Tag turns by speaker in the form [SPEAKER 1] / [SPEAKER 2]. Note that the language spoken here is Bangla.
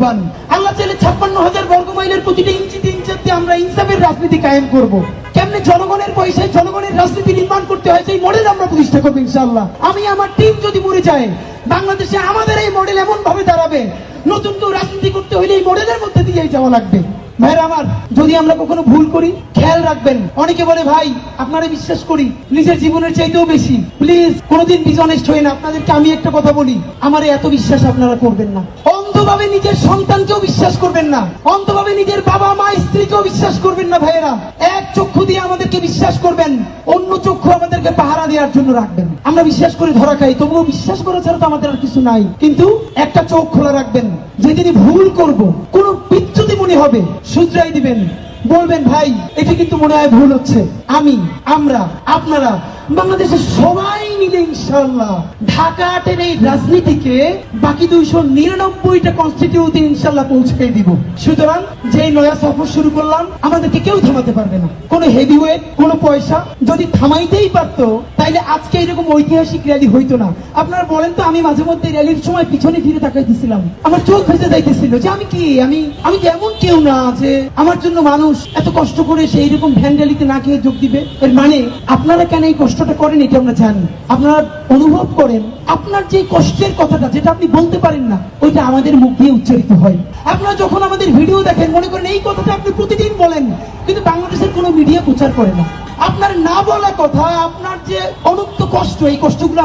[SPEAKER 1] মূল্যবান। আল্লাহ চাইলে 56,000 বর্গ মাইলের প্রতিটা ইঞ্চিতে ইঞ্চিতে আমরা ইনসাফের রাজনীতি কায়েম করব। কেমনে জনগণের পয়সায় জনগণের রাজনীতি নির্মাণ করতে হয় সেই মডেল আমরা প্রতিষ্ঠা করবো ইনশাআল্লাহ। আমি আমার টিম যদি মরে যায়, বাংলাদেশে আমাদের এই মডেল এমন ভাবে দাঁড়াবে, নতুন কেউ রাজনীতি করতে হলে এই মডেলের মধ্যে দিয়েই যাওয়া লাগবে। ভাইরা আমার, যদি আমরা কখনো ভুল করি খেয়াল রাখবেন। অনেকে বলে ভাই আপনারা বিশ্বাস করি নিজের জীবনের চাইতেও বেশি, প্লিজ কোনোদিন ডিসঅনেস্ট হয়ে না। আপনাদেরকে আমি একটা কথা বলি, আমার এত বিশ্বাস আপনারা করবেন না। অন্ধভাবে নিজের সন্তানকেও বিশ্বাস করবেন না, অন্ধভাবে নিজের বাবা মা স্ত্রীকেও বিশ্বাস করবেন না। ভাইয়েরা, এক চক্ষু দিয়ে আমাদেরকে বিশ্বাস করবেন, অন্য চক্ষু আমাদেরকে পাহারা দেওয়ার জন্য রাখবেন। আমরা বিশ্বাস করে ধরা খাই, তবুও বিশ্বাস করা ছাড়া তো আমাদের আর কিছু নাই। কিন্তু একটা চোখ খোলা রাখবেন, যেদিনই ভুল করব, কোনো বিচ্যুতি মনে হবে শুধরাই দিবেন, বলবেন ভাই এটা কিন্তু মনে হয় ভুল হচ্ছে। আমরা আপনারা বাংলাদেশের সবাই মিলে ইনশাআল্লাহ ঢাকা 8-এর এই রাজনীতিকে বাকি 299টা কনস্টিটিউতে ইনশাআল্লাহ পৌঁছে দিব। সুতরাং যে নয়া সফর শুরু করলাম, আমাদেরকে কেউ থামাতে পারবে না। কোনো হেভিওয়েট, কোনো পয়সা যদি থামাইতেই পারতো, তাইলে আজকে এরকম ঐতিহাসিক র্যালি হইতো না। আপনারা বলেন তো, আমি মাঝে মধ্যে র্যালির সময় পিছনে ফিরে তাকাইতেছিলাম, আমার চোখ ভেসে যাইতেছিল যে আমি কি, আমি তেমন কেউ না যে আমার জন্য মানুষ এত কষ্ট করে সেই রকম ভ্যান র্যালিতে না খেয়ে যোগ দিবে। এর মানে আপনারা কেন এই কষ্টটা করেন এটা আমরা জানি। আপনারা অনুভব করেন আপনার যে কষ্টের কথাটা, যেটা আপনি বলতে পারেন না, ওইটা আমাদের মুখ দিয়ে উচ্চারিত হয়। আপনারা যখন আমাদের ভিডিও দেখেন, মনে করেন এই কথাটা আপনি প্রতিদিন বলেন, কিন্তু বাংলাদেশের কোনো মিডিয়া প্রচার করে না। আপনার না বলা কথা, আপনার যে অনুক্ত কষ্ট, এই কষ্টগুলো